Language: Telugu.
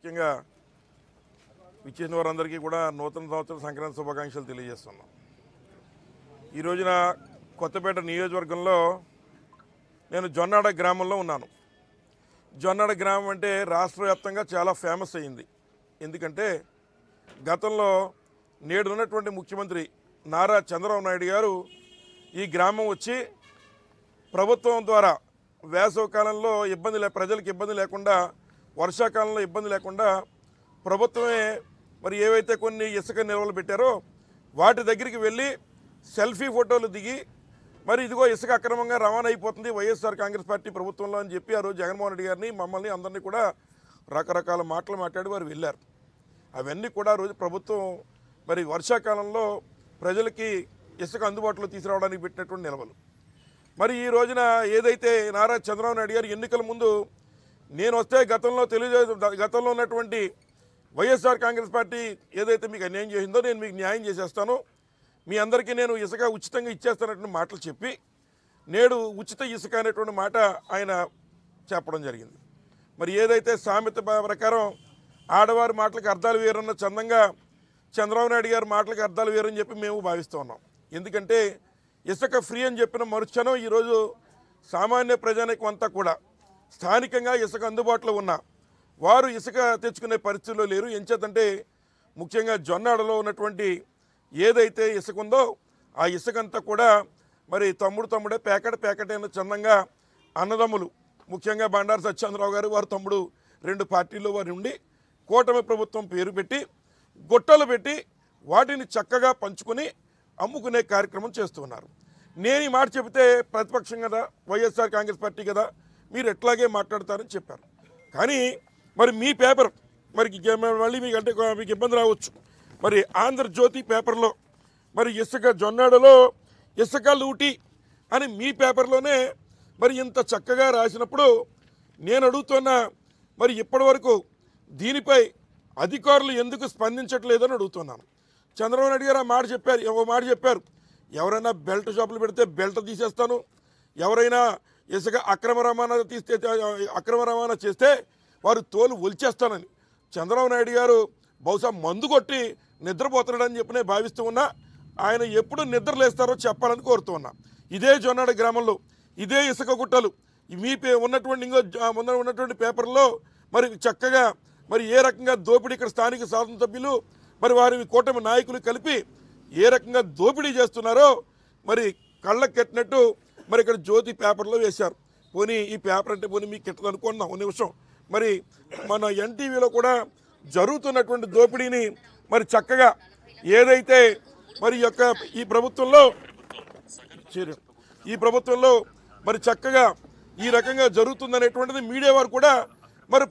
ముఖ్యంగా విచ్చేసిన వారందరికీ కూడా నూతన సంవత్సర సంక్రాంతి శుభాకాంక్షలు తెలియజేస్తున్నాం. ఈ రోజున కొత్తపేట నియోజకవర్గంలో నేను జొన్నాడ గ్రామంలో ఉన్నాను. జొన్నాడ గ్రామం అంటే రాష్ట్ర వ్యాప్తంగా చాలా ఫేమస్ అయింది. ఎందుకంటే గతంలో నేడున్నటువంటి ముఖ్యమంత్రి నారా చంద్రబాబు నాయుడు గారు ఈ గ్రామం వచ్చి ప్రభుత్వం ద్వారా వేసవి కాలంలో ప్రజలకు ఇబ్బంది లేకుండా, వర్షాకాలంలో ఇబ్బంది లేకుండా ప్రభుత్వమే మరి ఏవైతే కొన్ని ఇసుక నిల్వలు పెట్టారో వాటి దగ్గరికి వెళ్ళి సెల్ఫీ ఫోటోలు దిగి మరి ఇదిగో ఇసుక అక్రమంగా రవాణా అయిపోతుంది వైఎస్ఆర్ కాంగ్రెస్ పార్టీ ప్రభుత్వంలో అని చెప్పి ఆ రోజు జగన్మోహన్ రెడ్డి గారిని మమ్మల్ని అందరినీ కూడా రకరకాల మాటలు మాట్లాడి వారు వెళ్ళారు. అవన్నీ కూడా రోజు ప్రభుత్వం మరి వర్షాకాలంలో ప్రజలకి ఇసుక అందుబాటులో తీసుకురావడానికి పెట్టినటువంటి నిల్వలు. మరి ఈ రోజున ఏదైతే నారా చంద్రబాబు నాయుడు గారు ఎన్నికల ముందు నేను వస్తే గతంలో ఉన్నటువంటి వైఎస్ఆర్ కాంగ్రెస్ పార్టీ ఏదైతే మీకు అన్యాయం చేసిందో నేను మీకు న్యాయం చేసేస్తాను, మీ అందరికీ నేను ఇసుక ఉచితంగా ఇచ్చేస్తానటువంటి మాటలు చెప్పి నేడు ఉచిత ఇసుక అనేటువంటి మాట ఆయన చెప్పడం జరిగింది. మరి ఏదైతే సామెత ప్రకారం ఆడవారి మాటలకు అర్థాలు వేరన్న చందంగా చంద్రబాబు నాయుడు గారి మాటలకు అర్థాలు వేరని చెప్పి మేము భావిస్తూ ఉన్నాం. ఎందుకంటే ఇసుక ఫ్రీ అని చెప్పిన మరుక్షణం ఈరోజు సామాన్య ప్రజానికం అంతా కూడా స్థానికంగా ఇసుక అందుబాటులో ఉన్న వారు ఇసుక తెచ్చుకునే పరిస్థితుల్లో లేరు. ఎంచేతంటే ముఖ్యంగా జొన్నాడలో ఉన్నటువంటి ఏదైతే ఇసుక ఉందో ఆ ఇసుకంతా కూడా మరి తమ్ముడే ప్యాకెట్ అయిన చందంగా అన్నదమ్ములు ముఖ్యంగా బండారు సత్యేంద్రరావు గారు వారు తమ్ముడు 2 పార్టీల్లో వారు ఉండి కూటమి ప్రభుత్వం పేరు పెట్టి గొట్టలు పెట్టి వాటిని చక్కగా పంచుకొని అమ్ముకునే కార్యక్రమం చేస్తున్నారు. నేను ఈ మాట చెబితే ప్రతిపక్షం కదా, వైఎస్ఆర్ కాంగ్రెస్ పార్టీ కదా, మీరు ఎట్లాగే మాట్లాడతారని చెప్పారు. కానీ మరి మీ పేపర్ మరి మళ్ళీ మీకు ఇబ్బంది రావచ్చు. మరి ఆంధ్రజ్యోతి పేపర్లో మరి ఇసుక జొన్నాడలో ఇసుక లూటి అని మీ పేపర్లోనే మరి ఇంత చక్కగా రాసినప్పుడు నేను అడుగుతున్నా, మరి ఇప్పటివరకు దీనిపై అధికారులు ఎందుకు స్పందించట్లేదని అడుగుతున్నాను. చంద్రబాబు నాయుడు గారు ఓ మాట చెప్పారు, ఎవరైనా బెల్ట్ షాపులు పెడితే బెల్ట్ తీసేస్తాను, ఎవరైనా ఇసుక అక్రమ రవాణా చేస్తే వారు తోలు ఒలిచేస్తానని. చంద్రబాబు నాయుడు గారు బహుశా మందు కొట్టి నిద్రపోతున్నాడని చెప్పి నేను భావిస్తూ ఉన్నా. ఆయన ఎప్పుడు నిద్రలేస్తారో చెప్పాలని కోరుతూ ఉన్నా. ఇదే జొన్నాడ గ్రామంలో ఇదే ఇసుక గుట్టలు మీ ఉన్నటువంటి పేపర్లో మరి చక్కగా మరి ఏ రకంగా దోపిడీ ఇక్కడ స్థానిక శాసనసభ్యులు మరి వారి కూటమి నాయకులు కలిపి ఏ రకంగా దోపిడీ చేస్తున్నారో మరి కళ్ళకెట్టినట్టు మరి ఇక్కడ జ్యోతి పేపర్లో వేశారు. పోనీ ఈ పేపర్ అంటే పోనీ మీకు కిట్టదు అనుకున్నాం ఒక నిమిషం. మరి మన ఎన్టీవీలో కూడా జరుగుతున్నటువంటి దోపిడీని మరి చక్కగా ఏదైతే మరి ఈ ప్రభుత్వంలో మరి చక్కగా ఈ రకంగా జరుగుతుందనేటువంటిది మీడియా వారు కూడా మరి